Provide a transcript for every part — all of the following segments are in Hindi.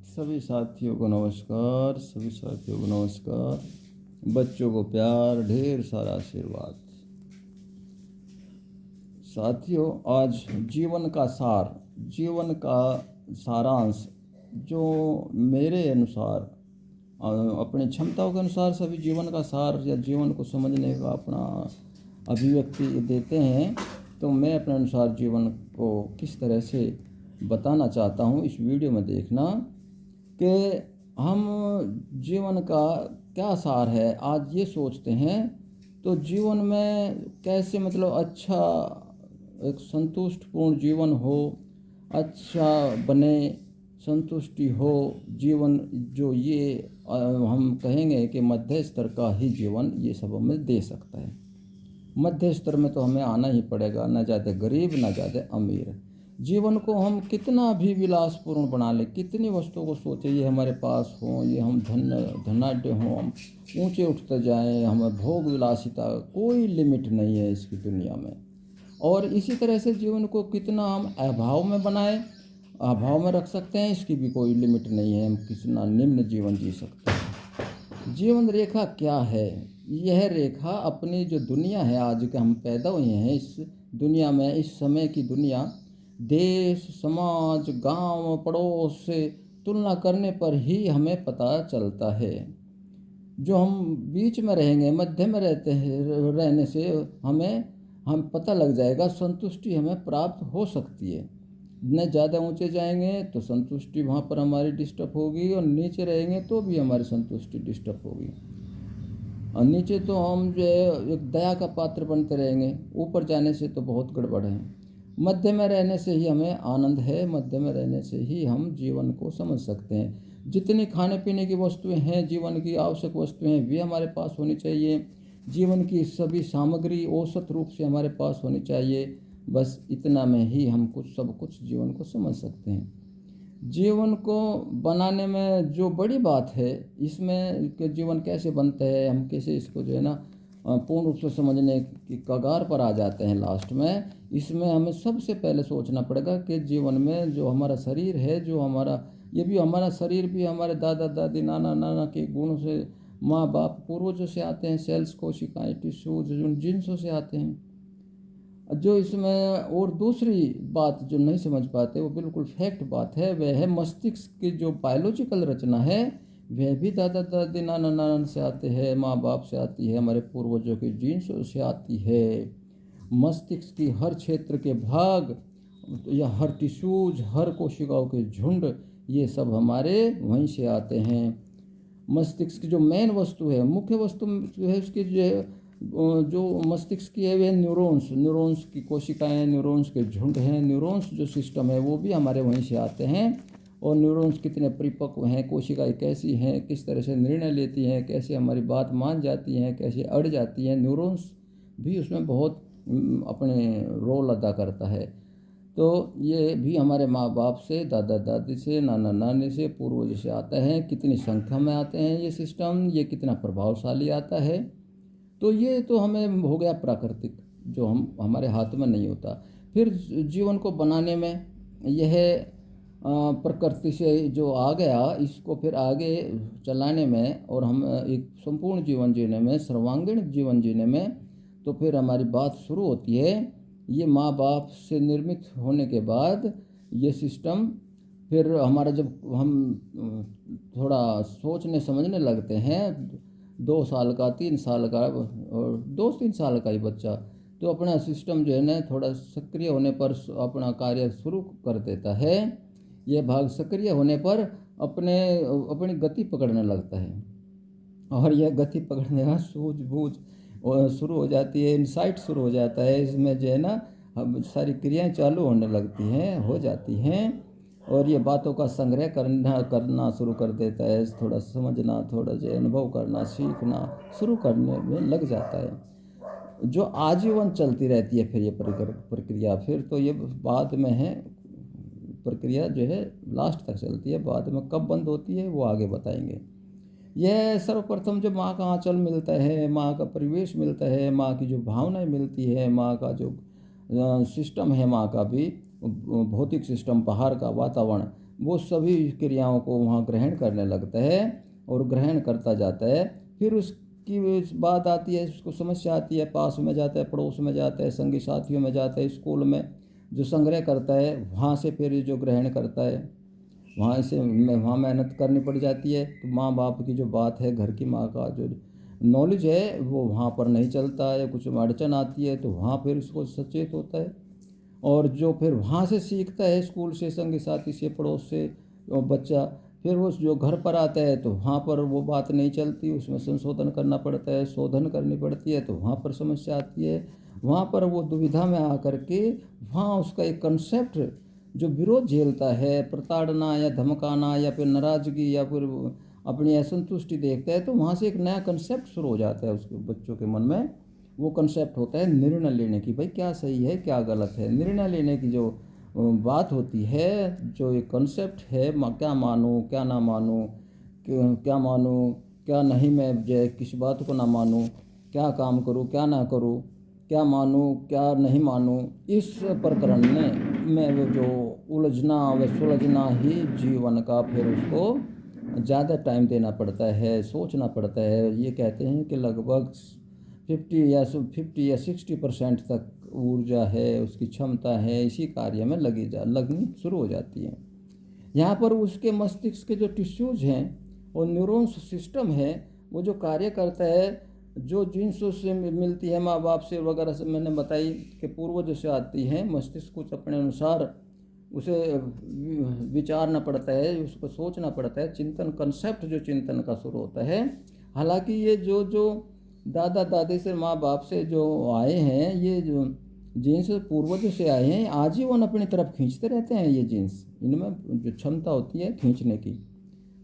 सभी साथियों को नमस्कार, सभी साथियों को नमस्कार। बच्चों को प्यार, ढेर सारा आशीर्वाद। साथियों, आज जीवन का सार, जीवन का सारांश जो मेरे अनुसार अपनी क्षमताओं के अनुसार सभी जीवन का सार या जीवन को समझने का अपना अभिव्यक्ति देते हैं। तो मैं अपने अनुसार जीवन को किस तरह से बताना चाहता हूँ, इस वीडियो में देखना कि हम जीवन का क्या सार है आज ये सोचते हैं तो जीवन में कैसे मतलब अच्छा एक संतुष्टपूर्ण जीवन हो, अच्छा बने, संतुष्टि हो जीवन, जो ये हम कहेंगे कि मध्य स्तर का ही जीवन ये सब हमें दे सकता है। मध्य स्तर में तो हमें आना ही पड़ेगा, ना ज़्यादा गरीब ना ज़्यादा अमीर। जीवन को हम कितना भी विलासपूर्ण बना लें, कितनी वस्तुओं को सोचें ये हमारे पास हो, ये हम धनाढ्य हों, हम ऊंचे उठते जाएं, हमें भोग विलासिता, कोई लिमिट नहीं है इसकी दुनिया में। और इसी तरह से जीवन को कितना हम अभाव में बनाएं, अभाव में रख सकते हैं, इसकी भी कोई लिमिट नहीं है। हम कितना निम्न जीवन जी सकते हैं। जीवन रेखा क्या है? यह रेखा अपनी जो दुनिया है, आज के हम पैदा हुए हैं इस दुनिया में, इस समय की दुनिया, देश, समाज, गांव, पड़ोस से तुलना करने पर ही हमें पता चलता है। जो हम बीच में रहेंगे, मध्य में रहते हैं, रहने से हम पता लग जाएगा, संतुष्टि हमें प्राप्त हो सकती है। न ज़्यादा ऊंचे जाएंगे तो संतुष्टि वहाँ पर हमारी डिस्टर्ब होगी, और नीचे रहेंगे तो भी हमारी संतुष्टि डिस्टर्ब होगी। और नीचे तो हम जो है एक दया का पात्र बनते रहेंगे, ऊपर जाने से तो बहुत गड़बड़ है। मध्य में रहने से ही हमें आनंद है, मध्य में रहने से ही हम जीवन को समझ सकते हैं। जितनी खाने पीने की वस्तुएं हैं, जीवन की आवश्यक वस्तुएं हैं, वे हमारे पास होनी चाहिए। जीवन की सभी सामग्री औसत रूप से हमारे पास होनी चाहिए। बस इतना में ही हम सब कुछ जीवन को समझ सकते हैं। जीवन को बनाने में जो बड़ी बात है, इसमें कि जीवन कैसे बनता है, हम कैसे इसको जो है ना पूर्ण रूप से समझने की कगार पर आ जाते हैं लास्ट में। इसमें हमें सबसे पहले सोचना पड़ेगा कि जीवन में जो हमारा शरीर है, जो हमारा ये भी हमारा शरीर भी हमारे दादा दादी नाना नाना के गुणों से, माँ बाप पूर्वजों से आते हैं। सेल्स, कोशिकाएं, टिश्यूज उन जिनसों से आते हैं। जो इसमें और दूसरी बात जो नहीं समझ पाते, वो बिल्कुल फैक्ट बात है, वह है मस्तिष्क की जो बायोलॉजिकल रचना है, वह भी दादा दादी नाना नाना से आते हैं, माँ बाप से आती है, हमारे पूर्वजों के जीन्स से आती है। मस्तिष्क की हर क्षेत्र के भाग या हर टिश्यूज, हर कोशिकाओं के झुंड, ये सब हमारे वहीं से आते हैं। मस्तिष्क की जो मेन वस्तु है, मुख्य वस्तु जो है उसकी जो मस्तिष्क की है वह न्यूरॉन्स की कोशिकाएं, न्यूरॉन्स के झुंड हैं। न्यूरॉन्स जो सिस्टम है वो भी हमारे वहीं से आते हैं। और न्यूरॉन्स कितने परिपक्व हैं, कोशिकाएं कैसी हैं, किस तरह से निर्णय लेती हैं, कैसे हमारी बात मान जाती हैं, कैसे अड़ जाती हैं, न्यूरॉन्स भी उसमें बहुत अपने रोल अदा करता है। तो ये भी हमारे माँ बाप से, दादा दादी से, नाना नानी से, पूर्वज से आता है। कितनी संख्या में आते हैं ये सिस्टम, ये कितना प्रभावशाली आता है। तो ये तो हमें हो गया प्राकृतिक, जो हमारे हाथ में नहीं होता। फिर जीवन को बनाने में यह प्रकृति से जो आ गया, इसको फिर आगे चलाने में और हम एक संपूर्ण जीवन जीने में, सर्वांगीण जीवन जीने में, तो फिर हमारी बात शुरू होती है। ये माँ बाप से निर्मित होने के बाद ये सिस्टम फिर हमारा, जब हम थोड़ा सोचने समझने लगते हैं, 2 साल का, 3 साल का और 2-3 साल का ही बच्चा तो अपना सिस्टम जो है ना थोड़ा सक्रिय होने पर अपना कार्य शुरू कर देता है। यह भाग सक्रिय होने पर अपनी गति पकड़ने लगता है, और यह गति पकड़ने का सूझबूझ शुरू हो जाती है, इंसाइट शुरू हो जाता है। इसमें जो है ना अब सारी क्रियाएं चालू होने लगती हैं, हो जाती हैं, और ये बातों का संग्रह करना शुरू कर देता है। थोड़ा समझना, थोड़ा जो अनुभव करना, सीखना शुरू करने में लग जाता है, जो आजीवन चलती रहती है। फिर ये प्रक्रिया फिर तो ये बाद में है, प्रक्रिया जो है लास्ट तक चलती है। बाद में कब बंद होती है वो आगे बताएंगे। यह सर्वप्रथम जो माँ का आंचल मिलता है, माँ का परिवेश मिलता है, माँ की जो भावनाएं मिलती है, माँ का जो सिस्टम है, माँ का भी भौतिक सिस्टम, बाहर का वातावरण, वो सभी क्रियाओं को वहाँ ग्रहण करने लगता है और ग्रहण करता जाता है। फिर उसकी बात आती है, उसको समस्या आती है, पास में जाता है, पड़ोस में जाता है, संगी साथियों में जाता है, स्कूल में जो संग्रह करता है वहाँ से फिर जो ग्रहण करता है वहाँ मेहनत करनी पड़ जाती है। तो माँ बाप की जो बात है, घर की माँ का जो नॉलेज है वो वहाँ पर नहीं चलता है, कुछ अड़चन आती है तो वहाँ फिर उसको सचेत होता है। और जो फिर वहाँ से सीखता है, स्कूल से, संगी साथी से, पड़ोस से, और बच्चा फिर वो जो घर पर आता है तो वहाँ पर वो बात नहीं चलती, उसमें संशोधन करना पड़ता है, शोधन करनी पड़ती है, तो वहाँ पर समस्या आती है। वहाँ पर वो दुविधा में आकर के वहाँ उसका एक कंसेप्ट जो विरोध झेलता है, प्रताड़ना या धमकाना या फिर नाराज़गी या फिर अपनी असंतुष्टि देखता है, तो वहाँ से एक नया कंसेप्ट शुरू हो जाता है उसके बच्चों के मन में। वो कंसेप्ट होता है निर्णय लेने की, भाई क्या सही है क्या गलत है। निर्णय लेने की जो बात होती है, जो एक कंसेप्ट है, क्या मानूँ क्या ना मानूँ, क्या मानूँ क्या नहीं, मैं जो किसी बात को ना मानूँ, क्या काम करूँ क्या ना करूँ, क्या मानूँ क्या नहीं मानूँ, इस प्रकरण में वो जो उलझना व सुलझना ही जीवन का फिर उसको ज़्यादा टाइम देना पड़ता है, सोचना पड़ता है। ये कहते हैं कि लगभग 50 या 60% तक ऊर्जा है, उसकी क्षमता है, इसी कार्य में लगनी शुरू हो जाती है। यहाँ पर उसके मस्तिष्क के जो टिश्यूज़ हैं और न्यूरॉन्स सिस्टम है, वो जो कार्य करता है, जो जीन्स से मिलती है माँ बाप से वगैरह से, मैंने बताई कि पूर्वज से आती है, मस्तिष्क कुछ अपने अनुसार उसे विचारना पड़ता है, उसको सोचना पड़ता है, चिंतन कंसेप्ट जो चिंतन का शुरू होता है। हालांकि ये जो जो दादा दादी से, माँ बाप से जो आए हैं, ये जो जीन्स पूर्वज से आए हैं, आजीवन अपनी तरफ खींचते रहते हैं। ये जीन्स, इनमें जो क्षमता होती है खींचने की,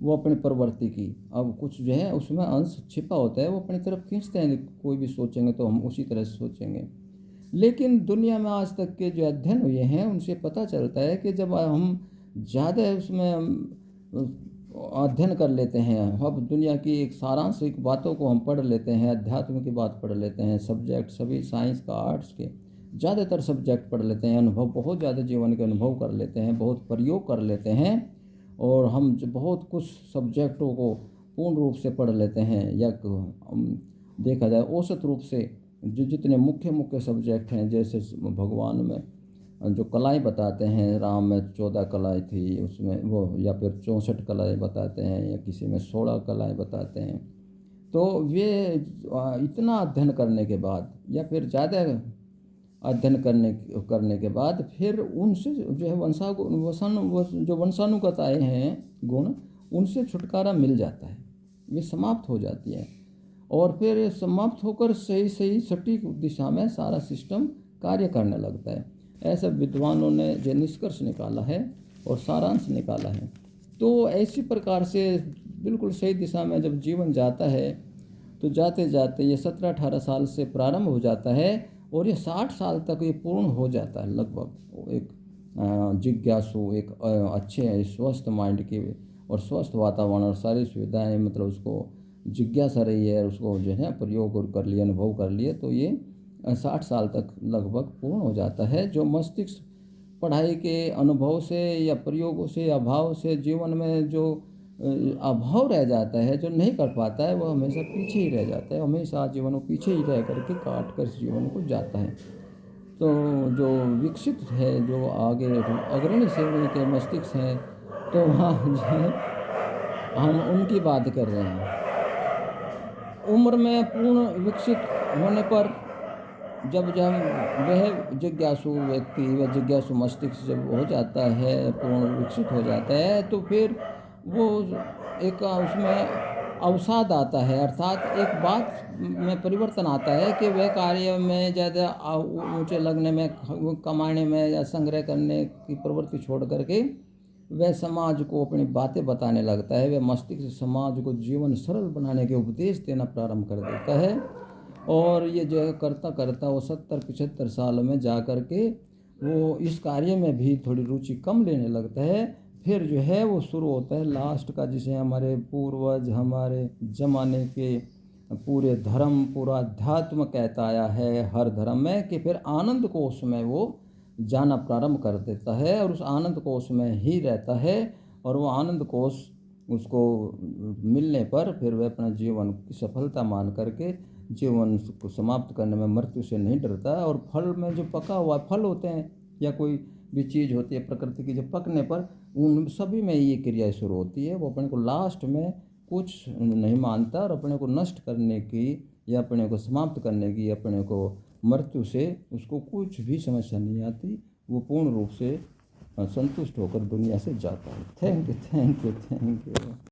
वो अपने प्रवृत्ति की, अब कुछ जो है उसमें अंश छिपा होता है, वो अपनी तरफ खींचते हैं। कोई भी सोचेंगे तो हम उसी तरह से सोचेंगे। लेकिन दुनिया में आज तक के जो अध्ययन हुए हैं, उनसे पता चलता है कि जब हम ज़्यादा उसमें अध्ययन कर लेते हैं, अब दुनिया की एक सारांश एक बातों को हम पढ़ लेते हैं, अध्यात्म की बात पढ़ लेते हैं, सब्जेक्ट सभी साइंस का, आर्ट्स के ज़्यादातर सब्जेक्ट पढ़ लेते हैं, अनुभव बहुत ज़्यादा जीवन के अनुभव कर लेते हैं, बहुत प्रयोग कर लेते हैं, और हम जो बहुत कुछ सब्जेक्टों को पूर्ण रूप से पढ़ लेते हैं, या देखा जाए औसत रूप से जो जितने मुख्य मुख्य सब्जेक्ट हैं, जैसे भगवान में जो कलाएं बताते हैं, राम में 14 कलाएं थी उसमें वो, या फिर 64 कलाएं बताते हैं, या किसी में 16 कलाएं बताते हैं। तो वे इतना अध्ययन करने के बाद, या फिर ज़्यादा अध्ययन करने के बाद, फिर उनसे जो है जो वंशानुगताएँ हैं गुण, उनसे छुटकारा मिल जाता है, ये समाप्त हो जाती है, और फिर ये समाप्त होकर सही सही सटीक दिशा में सारा सिस्टम कार्य करने लगता है। ऐसा विद्वानों ने जो निष्कर्ष निकाला है और सारांश निकाला है। तो ऐसी प्रकार से बिल्कुल सही दिशा में जब जीवन जाता है, तो जाते जाते ये 17-18 साल से प्रारंभ हो जाता है, और ये 60 साल तक ये पूर्ण हो जाता है लगभग। एक जिज्ञासु, एक अच्छे स्वस्थ माइंड की और स्वस्थ वातावरण और सारी सुविधाएं, मतलब उसको जिज्ञासा रही है, उसको जो है प्रयोग कर लिया, अनुभव कर लिए, तो ये 60 साल तक लगभग पूर्ण हो जाता है। जो मस्तिष्क पढ़ाई के अनुभव से या प्रयोगों से, अभाव से जीवन में जो अभाव रह जाता है, जो नहीं कर पाता है, वो हमेशा पीछे ही रह जाता है, हमेशा जीवन को पीछे ही रह करके काट कर इस जीवन को जाता है। तो जो विकसित है, जो आगे अग्रणी श्रेणी के मस्तिष्क हैं, तो वहाँ जो है हम उनकी बात कर रहे हैं। उम्र में पूर्ण विकसित होने पर जब जब वह जिज्ञासु व्यक्ति व जिज्ञासु मस्तिष्क जब हो जाता है, पूर्ण विकसित हो जाता है, तो फिर वो एक उसमें अवसाद आता है, अर्थात एक बात में परिवर्तन आता है कि वह कार्य में ज़्यादा ऊंचे लगने में, कमाने में या संग्रह करने की प्रवृत्ति छोड़ करके वह समाज को अपनी बातें बताने लगता है। वह मस्तिष्क समाज को जीवन सरल बनाने के उपदेश देना प्रारंभ कर देता है, और ये जो है करता करता वो 70-75 साल में जा कर के वो इस कार्य में भी थोड़ी रुचि कम लेने लगता है। फिर जो है वो शुरू होता है लास्ट का, जिसे हमारे पूर्वज, हमारे ज़माने के पूरे धर्म, पूरा अध्यात्म कहता आया है हर धर्म में, कि फिर आनंद कोष में वो जाना प्रारंभ कर देता है, और उस आनंद कोष में ही रहता है, और वो आनंद कोष उसको मिलने पर फिर वह अपना जीवन की सफलता मान करके जीवन को समाप्त करने में मृत्यु से नहीं डरता। और फल में जो पका हुआ फल होते हैं या कोई भी चीज़ होती है प्रकृति की, जब पकने पर उन सभी में ये क्रिया शुरू होती है। वो अपने को लास्ट में कुछ नहीं मानता और अपने को नष्ट करने की या अपने को समाप्त करने की, अपने को मृत्यु से उसको कुछ भी समस्या नहीं आती। वो पूर्ण रूप से संतुष्ट होकर दुनिया से जाता है। Thank you, thank you, thank you.